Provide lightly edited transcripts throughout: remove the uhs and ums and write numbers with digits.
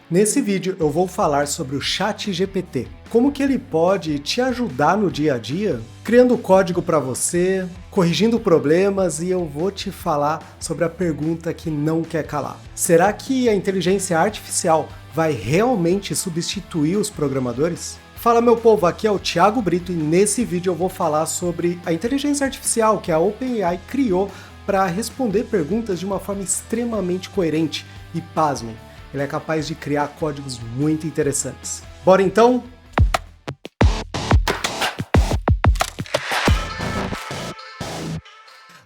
Nesse vídeo eu vou falar sobre o ChatGPT, como que ele pode te ajudar no dia a dia, criando código para você, corrigindo problemas, e eu vou te falar sobre a pergunta que não quer calar. Será que a inteligência artificial vai realmente substituir os programadores? Fala meu povo, aqui é o Thiago Brito e nesse vídeo eu vou falar sobre a inteligência artificial que a OpenAI criou para responder perguntas de uma forma extremamente coerente e, pasmem, ele é capaz de criar códigos muito interessantes. Bora então?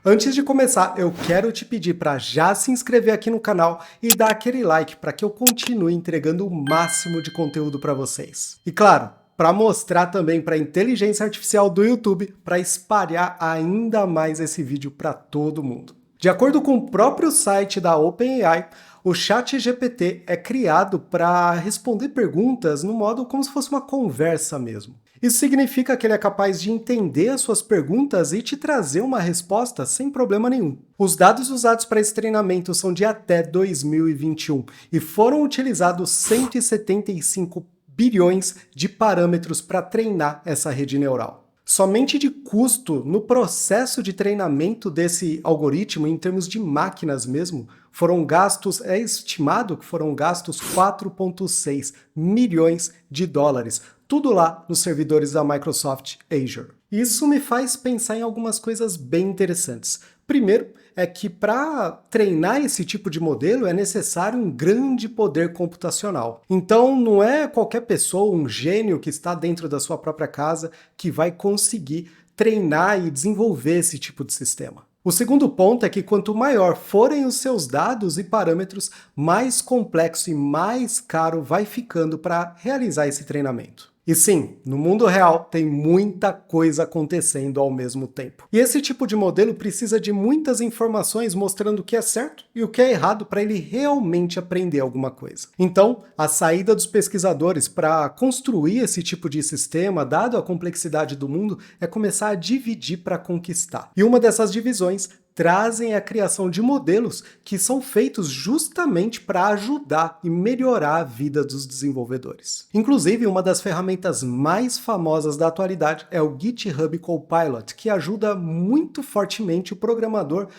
Antes de começar, eu quero te pedir para já se inscrever aqui no canal e dar aquele like para que eu continue entregando o máximo de conteúdo para vocês. E claro, para mostrar também para a inteligência artificial do YouTube para espalhar ainda mais esse vídeo para todo mundo. De acordo com o próprio site da OpenAI, o ChatGPT é criado para responder perguntas no modo como se fosse uma conversa mesmo. Isso significa que ele é capaz de entender as suas perguntas e te trazer uma resposta sem problema nenhum. Os dados usados para esse treinamento são de até 2021 e foram utilizados 175 bilhões de parâmetros para treinar essa rede neural. Somente de custo no processo de treinamento desse algoritmo, em termos de máquinas mesmo, foram gastos, é estimado que foram gastos 4,6 milhões de dólares, tudo lá nos servidores da Microsoft Azure. Isso me faz pensar em algumas coisas bem interessantes. Primeiro, é que para treinar esse tipo de modelo é necessário um grande poder computacional. Então não é qualquer pessoa, um gênio que está dentro da sua própria casa, que vai conseguir treinar e desenvolver esse tipo de sistema. O segundo ponto é que quanto maior forem os seus dados e parâmetros, mais complexo e mais caro vai ficando para realizar esse treinamento. E sim, no mundo real tem muita coisa acontecendo ao mesmo tempo. E esse tipo de modelo precisa de muitas informações mostrando o que é certo e o que é errado para ele realmente aprender alguma coisa. Então, a saída dos pesquisadores para construir esse tipo de sistema, dado a complexidade do mundo, é começar a dividir para conquistar. E uma dessas divisões trazem a criação de modelos que são feitos justamente para ajudar e melhorar a vida dos desenvolvedores. Inclusive, uma das ferramentas mais famosas da atualidade é o GitHub Copilot, que ajuda muito fortemente o programador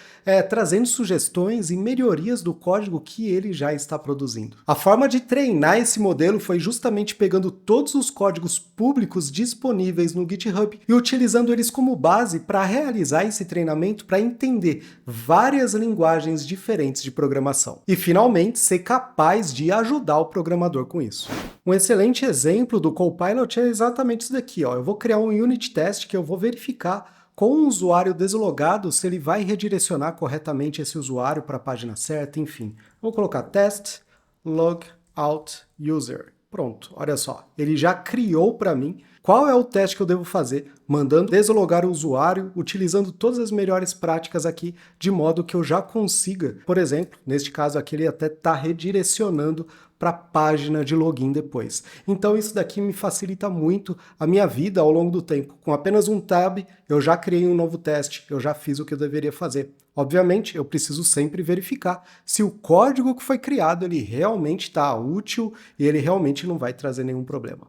trazendo sugestões e melhorias do código que ele já está produzindo. A forma de treinar esse modelo foi justamente pegando todos os códigos públicos disponíveis no GitHub e utilizando eles como base para realizar esse treinamento para entender várias linguagens diferentes de programação. E finalmente ser capaz de ajudar o programador com isso. Um excelente exemplo do Copilot é exatamente isso daqui, ó. Eu vou criar um unit test que eu vou verificar com o usuário deslogado se ele vai redirecionar corretamente esse usuário para a página certa, enfim. Vou colocar test logout user. Pronto, olha só, ele já criou para mim qual é o teste que eu devo fazer, mandando deslogar o usuário, utilizando todas as melhores práticas aqui, de modo que eu já consiga, por exemplo, neste caso aqui ele até está redirecionando para a página de login depois. Então isso daqui me facilita muito a minha vida ao longo do tempo. Com apenas um tab, eu já criei um novo teste, eu já fiz o que eu deveria fazer. Obviamente, eu preciso sempre verificar se o código que foi criado ele realmente está útil e ele realmente não vai trazer nenhum problema.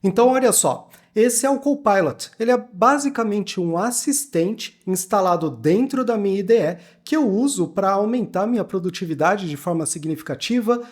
Então, olha só, esse é o Copilot. Ele é basicamente um assistente instalado dentro da minha IDE que eu uso para aumentar minha produtividade de forma significativa,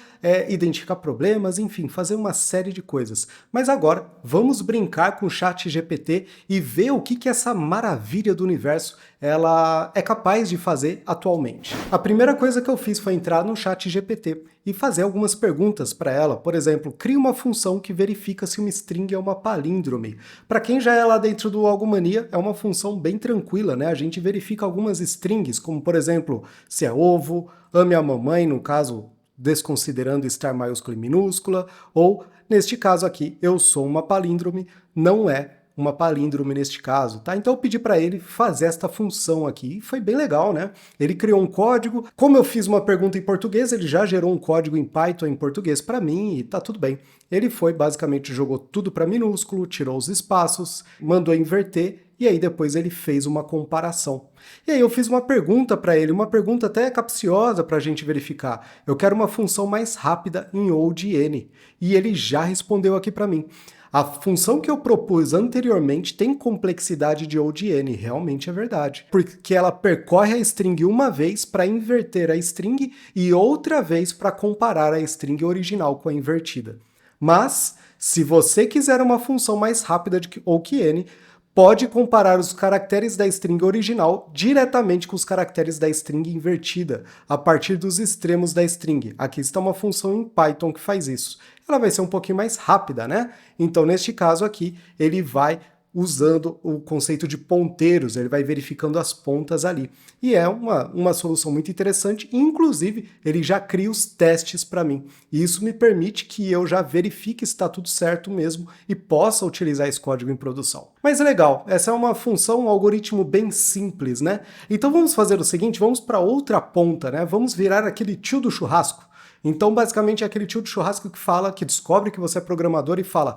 identificar problemas, enfim, fazer uma série de coisas. Mas agora, vamos brincar com o ChatGPT e ver o que essa maravilha do universo ela é capaz de fazer atualmente. A primeira coisa que eu fiz foi entrar no ChatGPT e fazer algumas perguntas para ela. Por exemplo, crie uma função que verifica se uma string é uma palíndrome. Para quem já é lá dentro do Algomania, é uma função bem tranquila, né? A gente verifica algumas strings, como por exemplo, se é ovo, ame a mamãe, no caso, desconsiderando estar maiúscula e minúscula, ou, neste caso aqui, eu sou uma palíndrome, não é uma palíndrome neste caso, tá? Então eu pedi para ele fazer esta função aqui, e foi bem legal, né? Ele criou um código, como eu fiz uma pergunta em português, ele já gerou um código em Python em português para mim e tá tudo bem. Ele foi, basicamente, jogou tudo para minúsculo, tirou os espaços, mandou inverter, e aí depois ele fez uma comparação. E aí eu fiz uma pergunta para ele, uma pergunta até capciosa para a gente verificar. Eu quero uma função mais rápida em ODN. E ele já respondeu aqui para mim. A função que eu propus anteriormente tem complexidade de ODN, realmente é verdade. Porque ela percorre a string uma vez para inverter a string e outra vez para comparar a string original com a invertida. Mas, se você quiser uma função mais rápida de ODN, pode comparar os caracteres da string original diretamente com os caracteres da string invertida, a partir dos extremos da string. Aqui está uma função em Python que faz isso. Ela vai ser um pouquinho mais rápida, né? Então, neste caso aqui, ele vai usando o conceito de ponteiros, ele vai verificando as pontas ali. E é uma solução muito interessante, inclusive ele já cria os testes para mim. E isso me permite que eu já verifique se está tudo certo mesmo e possa utilizar esse código em produção. Mas é legal, essa é uma função, um algoritmo bem simples, né? Então vamos fazer o seguinte, vamos para outra ponta, né? Vamos virar aquele tio do churrasco. Então, basicamente, é aquele tio de churrasco que fala, que descobre que você é programador e fala: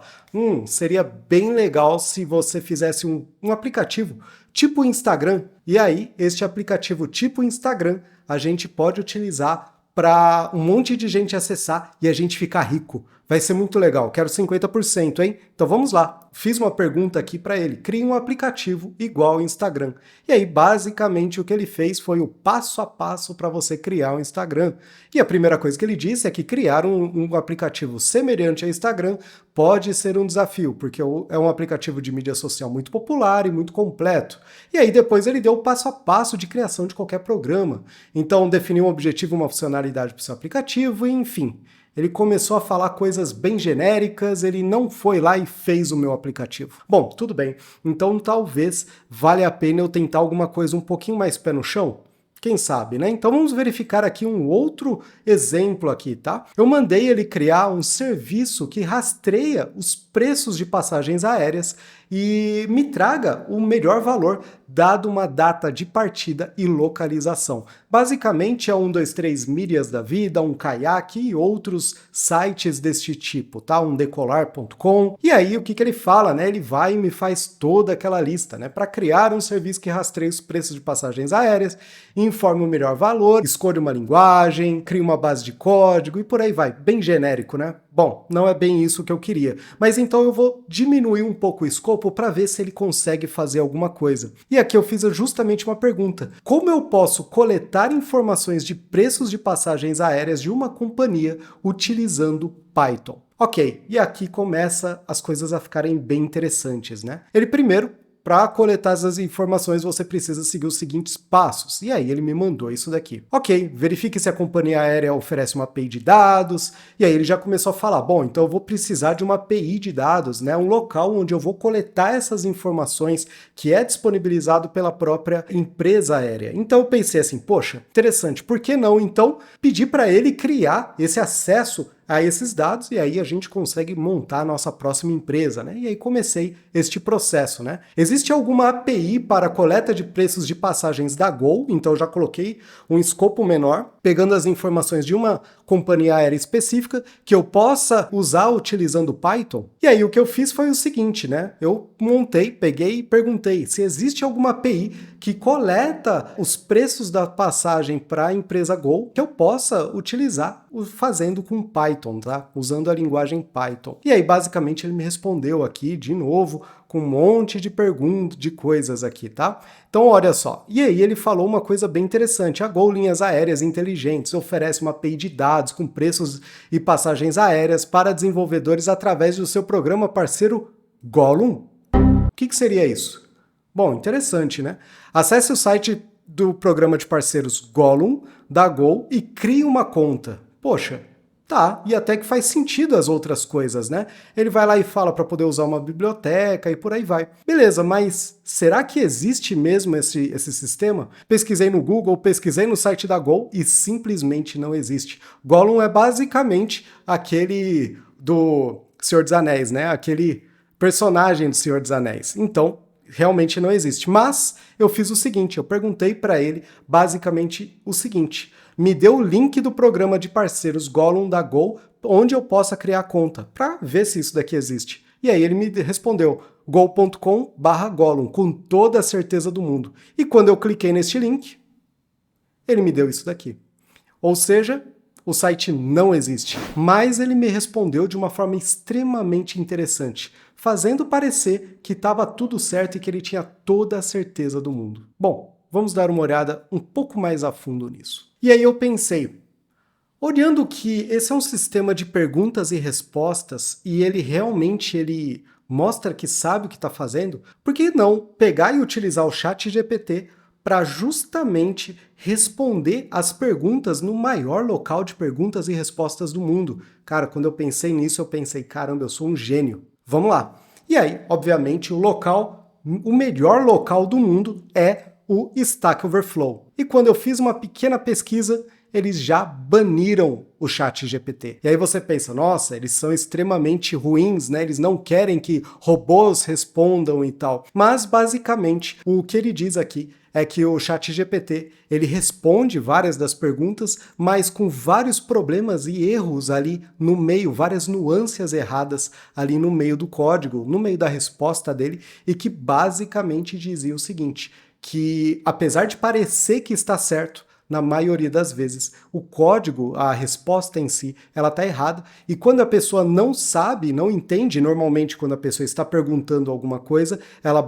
seria bem legal se você fizesse um aplicativo tipo Instagram. E aí, este aplicativo tipo Instagram, a gente pode utilizar para um monte de gente acessar e a gente ficar rico. Vai ser muito legal, quero 50%, hein? Então vamos lá. Fiz uma pergunta aqui para ele. Crie um aplicativo igual ao Instagram. E aí, basicamente, o que ele fez foi o passo a passo para você criar um Instagram. E a primeira coisa que ele disse é que criar um aplicativo semelhante ao Instagram pode ser um desafio, porque é um aplicativo de mídia social muito popular e muito completo. E aí depois ele deu o passo a passo de criação de qualquer programa. Então definiu um objetivo, uma funcionalidade para o seu aplicativo e enfim. Ele começou a falar coisas bem genéricas, ele não foi lá e fez o meu aplicativo. Bom, tudo bem. Então talvez valha a pena eu tentar alguma coisa um pouquinho mais pé no chão. Quem sabe, né? Então vamos verificar aqui um outro exemplo aqui, tá? Eu mandei ele criar um serviço que rastreia os preços de passagens aéreas e me traga o melhor valor dado uma data de partida e localização. Basicamente é um 123 milhas da vida, um Kayak e outros sites deste tipo, tá? Um decolar.com. E aí o que ele fala, né? Ele vai e me faz toda aquela lista, né? Para criar um serviço que rastreie os preços de passagens aéreas, informe o melhor valor, escolha uma linguagem, cria uma base de código e por aí vai. Bem genérico, né? Bom, não é bem isso que eu queria, mas então eu vou diminuir um pouco o escopo para ver se ele consegue fazer alguma coisa. E aqui eu fiz justamente uma pergunta: como eu posso coletar informações de preços de passagens aéreas de uma companhia utilizando Python? Ok, e aqui começa as coisas a ficarem bem interessantes, né? Ele primeiro, para coletar essas informações, você precisa seguir os seguintes passos. E aí ele me mandou isso daqui. Ok, verifique se a companhia aérea oferece uma API de dados. E aí ele já começou a falar, bom, então eu vou precisar de uma API de dados, né? Um local onde eu vou coletar essas informações que é disponibilizado pela própria empresa aérea. Então eu pensei assim, poxa, interessante, por que não então pedir para ele criar esse acesso a esses dados e aí a gente consegue montar a nossa próxima empresa, né? E aí comecei este processo, né? Existe alguma API para coleta de preços de passagens da Gol, então eu já coloquei um escopo menor, pegando as informações de uma companhia aérea específica que eu possa usar utilizando Python. E aí o que eu fiz foi o seguinte, né? Eu montei, peguei e perguntei se existe alguma API que coleta os preços da passagem para a empresa Gol que eu possa utilizar fazendo com Python, tá? Usando a linguagem Python. E aí, basicamente, ele me respondeu aqui, de novo, com um monte de perguntas, de coisas aqui, tá? Então, olha só. E aí, ele falou uma coisa bem interessante. A Gol Linhas Aéreas Inteligentes oferece uma API de dados com preços e passagens aéreas para desenvolvedores através do seu programa parceiro Gollum. O que seria isso? Bom, interessante, né? Acesse o site do programa de parceiros Gollum, da Gol, e crie uma conta. Poxa, tá, e até que faz sentido as outras coisas, né? Ele vai lá e fala para poder usar uma biblioteca e por aí vai. Beleza, mas será que existe mesmo esse sistema? Pesquisei no Google, pesquisei no site da Gol e simplesmente não existe. Gollum é basicamente aquele do Senhor dos Anéis, né? Aquele personagem do Senhor dos Anéis. Então, realmente não existe. Mas eu fiz o seguinte, eu perguntei para ele basicamente o seguinte: me dê o link do programa de parceiros Gollum da Gol, onde eu possa criar conta, para ver se isso daqui existe. E aí ele me respondeu, go.com/Gollum, com toda a certeza do mundo. E quando eu cliquei neste link, ele me deu isso daqui. Ou seja, o site não existe. Mas ele me respondeu de uma forma extremamente interessante, fazendo parecer que estava tudo certo e que ele tinha toda a certeza do mundo. Bom, vamos dar uma olhada um pouco mais a fundo nisso. E aí eu pensei, olhando que esse é um sistema de perguntas e respostas e ele realmente mostra que sabe o que está fazendo, por que não pegar e utilizar o ChatGPT para justamente responder as perguntas no maior local de perguntas e respostas do mundo? Cara, quando eu pensei nisso, eu pensei, caramba, eu sou um gênio. Vamos lá. E aí, obviamente, o melhor local do mundo é o Stack Overflow. E quando eu fiz uma pequena pesquisa, eles já baniram o ChatGPT. E aí você pensa, nossa, eles são extremamente ruins, né? Eles não querem que robôs respondam e tal. Mas, basicamente, o que ele diz aqui é que o ChatGPT, ele responde várias das perguntas, mas com vários problemas e erros ali no meio, várias nuances erradas ali no meio do código, no meio da resposta dele, e que basicamente dizia o seguinte, que apesar de parecer que está certo, na maioria das vezes, o código, a resposta em si, ela está errada, e quando a pessoa não sabe, não entende, normalmente quando a pessoa está perguntando alguma coisa, ela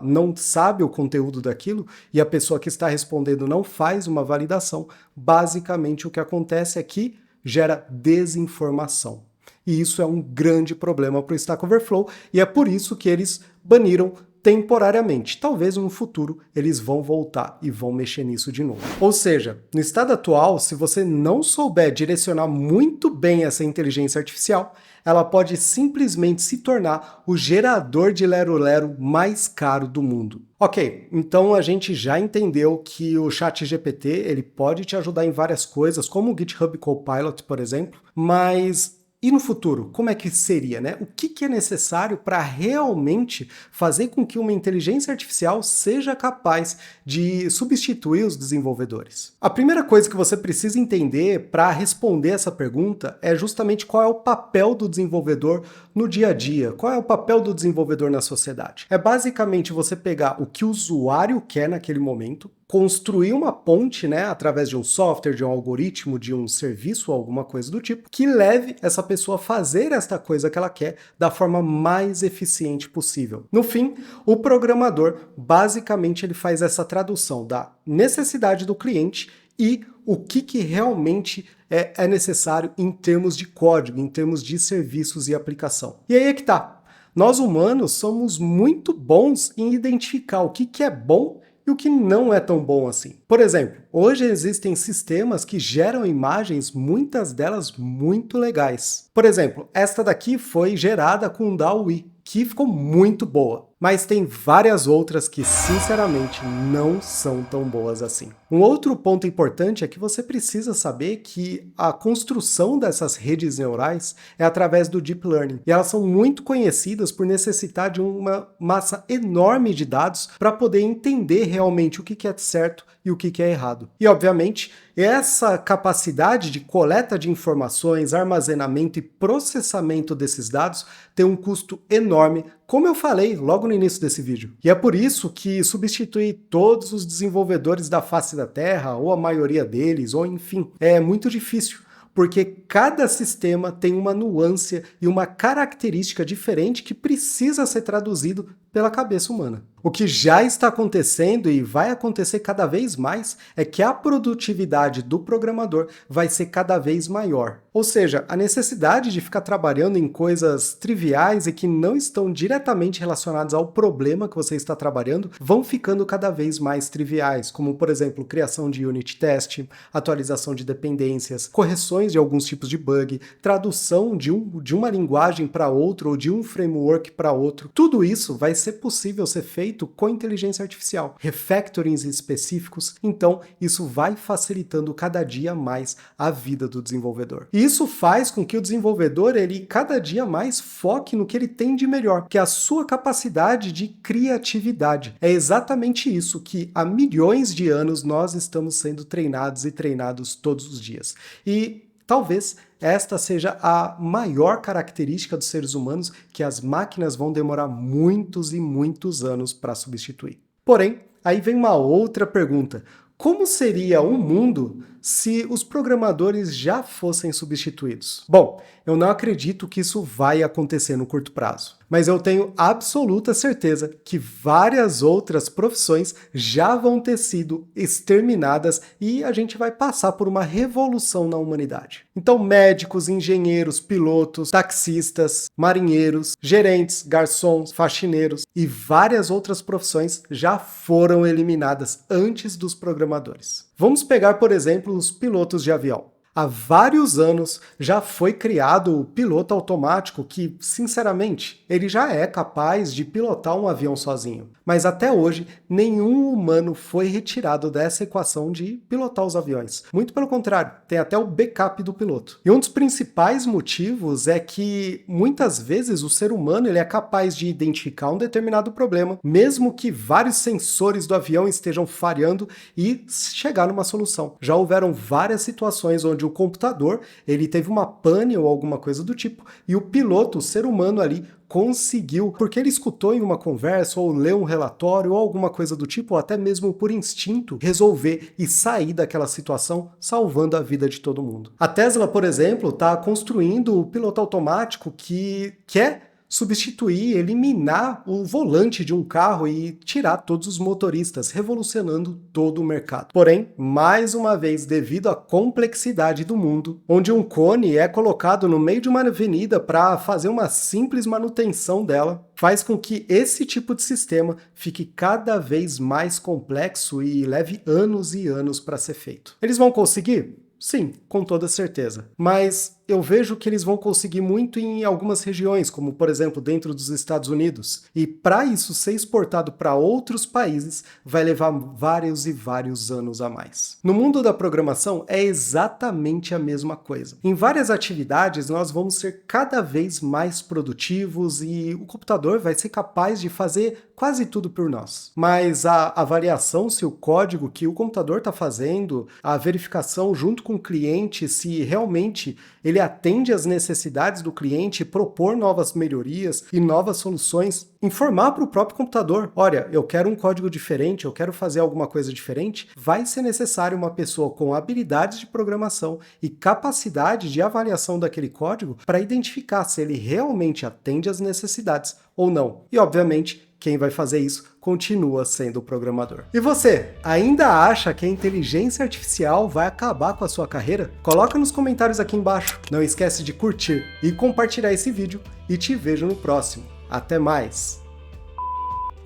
não sabe o conteúdo daquilo, e a pessoa que está respondendo não faz uma validação, basicamente o que acontece é que gera desinformação. E isso é um grande problema para o Stack Overflow, e é por isso que eles baniram temporariamente. Talvez no futuro eles vão voltar e vão mexer nisso de novo. Ou seja, no estado atual, se você não souber direcionar muito bem essa inteligência artificial, ela pode simplesmente se tornar o gerador de lero-lero mais caro do mundo. Ok, então a gente já entendeu que o ChatGPT ele pode te ajudar em várias coisas, como o GitHub Copilot, por exemplo, mas e no futuro, como é que seria, né? O que é necessário para realmente fazer com que uma inteligência artificial seja capaz de substituir os desenvolvedores? A primeira coisa que você precisa entender para responder essa pergunta é justamente qual é o papel do desenvolvedor no dia a dia, qual é o papel do desenvolvedor na sociedade. É basicamente você pegar o que o usuário quer naquele momento, construir uma ponte, né, através de um software, de um algoritmo, de um serviço, alguma coisa do tipo, que leve essa pessoa a fazer esta coisa que ela quer da forma mais eficiente possível. No fim, o programador, basicamente, ele faz essa tradução da necessidade do cliente e o que realmente é necessário em termos de código, em termos de serviços e aplicação. E aí é que tá. Nós humanos somos muito bons em identificar o que é bom e o que não é tão bom assim. Por exemplo, hoje existem sistemas que geram imagens, muitas delas muito legais. Por exemplo, esta daqui foi gerada com DALL-E, que ficou muito boa. Mas tem várias outras que, sinceramente, não são tão boas assim. Um outro ponto importante é que você precisa saber que a construção dessas redes neurais é através do Deep Learning. E elas são muito conhecidas por necessitar de uma massa enorme de dados para poder entender realmente o que é certo e o que é errado. E, obviamente, essa capacidade de coleta de informações, armazenamento e processamento desses dados tem um custo enorme, como eu falei logo no início desse vídeo. E é por isso que substituir todos os desenvolvedores da face da Terra, ou a maioria deles, ou enfim, é muito difícil, porque cada sistema tem uma nuance e uma característica diferente que precisa ser traduzido pela cabeça humana. O que já está acontecendo e vai acontecer cada vez mais é que a produtividade do programador vai ser cada vez maior. Ou seja, a necessidade de ficar trabalhando em coisas triviais e que não estão diretamente relacionadas ao problema que você está trabalhando vão ficando cada vez mais triviais, como por exemplo, criação de unit test, atualização de dependências, correções de alguns tipos de bug, tradução de uma linguagem para outra ou de um framework para outro. Tudo isso vai ser possível ser feito com inteligência artificial, refactorings específicos, então isso vai facilitando cada dia mais a vida do desenvolvedor. E isso faz com que o desenvolvedor, ele cada dia mais foque no que ele tem de melhor, que é a sua capacidade de criatividade. É exatamente isso que há milhões de anos nós estamos sendo treinados e treinados todos os dias. E talvez esta seja a maior característica dos seres humanos que as máquinas vão demorar muitos e muitos anos para substituir. Porém, aí vem uma outra pergunta. Como seria um mundo se os programadores já fossem substituídos? Bom, eu não acredito que isso vai acontecer no curto prazo, mas eu tenho absoluta certeza que várias outras profissões já vão ter sido exterminadas e a gente vai passar por uma revolução na humanidade. Então, médicos, engenheiros, pilotos, taxistas, marinheiros, gerentes, garçons, faxineiros e várias outras profissões já foram eliminadas antes dos programadores. Vamos pegar, por exemplo, os pilotos de avião. Há vários anos já foi criado o piloto automático que, sinceramente, ele já é capaz de pilotar um avião sozinho. Mas até hoje, nenhum humano foi retirado dessa equação de pilotar os aviões. Muito pelo contrário, tem até o backup do piloto. E um dos principais motivos é que, muitas vezes, o ser humano ele é capaz de identificar um determinado problema, mesmo que vários sensores do avião estejam falhando e chegar numa solução. Já houveram várias situações onde o computador ele teve uma pane ou alguma coisa do tipo, e o piloto, o ser humano ali, conseguiu, porque ele escutou em uma conversa, ou leu um relatório, ou alguma coisa do tipo, ou até mesmo por instinto, resolver e sair daquela situação, salvando a vida de todo mundo. A Tesla, por exemplo, está construindo o piloto automático que quer substituir, eliminar o volante de um carro e tirar todos os motoristas, revolucionando todo o mercado. Porém, mais uma vez, devido à complexidade do mundo, onde um cone é colocado no meio de uma avenida para fazer uma simples manutenção dela, faz com que esse tipo de sistema fique cada vez mais complexo e leve anos e anos para ser feito. Eles vão conseguir? Sim, com toda certeza. Mas eu vejo que eles vão conseguir muito em algumas regiões, como por exemplo dentro dos Estados Unidos. E para isso ser exportado para outros países, vai levar vários e vários anos a mais. No mundo da programação é exatamente a mesma coisa. Em várias atividades nós vamos ser cada vez mais produtivos e o computador vai ser capaz de fazer quase tudo por nós. Mas a avaliação se o código que o computador está fazendo, a verificação junto com o cliente se realmente ele atende às necessidades do cliente, propor novas melhorias e novas soluções, informar para o próprio computador, olha, eu quero um código diferente, eu quero fazer alguma coisa diferente, vai ser necessário uma pessoa com habilidades de programação e capacidade de avaliação daquele código para identificar se ele realmente atende às necessidades ou não. E, obviamente, quem vai fazer isso continua sendo o programador. E você, ainda acha que a inteligência artificial vai acabar com a sua carreira? Coloca nos comentários aqui embaixo. Não esquece de curtir e compartilhar esse vídeo e te vejo no próximo. Até mais!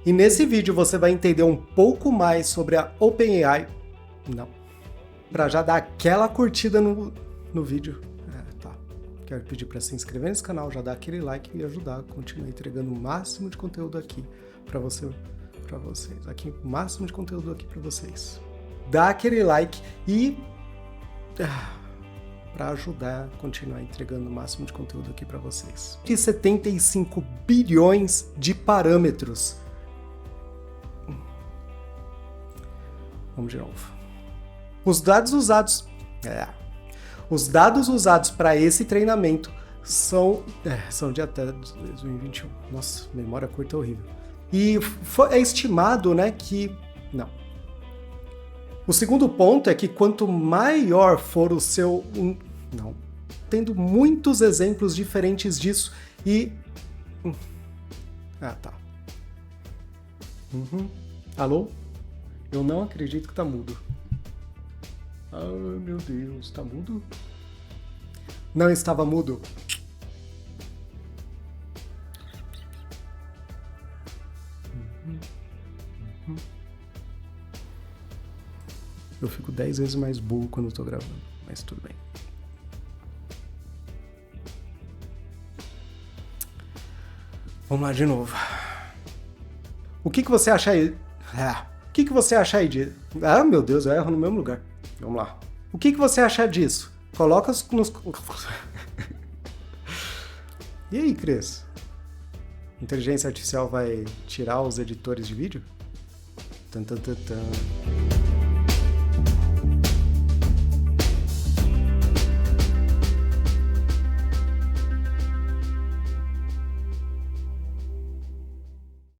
E nesse vídeo você vai entender um pouco mais sobre a OpenAI. Não. Para já dar aquela curtida no vídeo. Tá. Quero pedir para se inscrever nesse canal, já dar aquele like e ajudar a continuar entregando o máximo de conteúdo aqui para vocês. Aqui, o máximo de conteúdo aqui para vocês. Dá aquele like e para ajudar a continuar entregando o máximo de conteúdo aqui para vocês. De 75 bilhões de parâmetros. Vamos de novo. Os dados usados para esse treinamento são de até 2021. Nossa, memória curta é horrível. E é estimado, né, que... Não. O segundo ponto é que quanto maior for o seu... Não. Tendo muitos exemplos diferentes disso e... tá. Alô? Eu não acredito que tá mudo. Ai, meu Deus, tá mudo? Não estava mudo. Eu fico 10 vezes mais burro quando eu tô gravando, mas tudo bem. Vamos lá de novo. O que você acha aí? O que você acha aí de... Ah, meu Deus, eu erro no mesmo lugar. Vamos lá. O que você acha disso? Coloca nos... E aí, Cris? Inteligência artificial vai tirar os editores de vídeo? Tan, tan, tan, tan.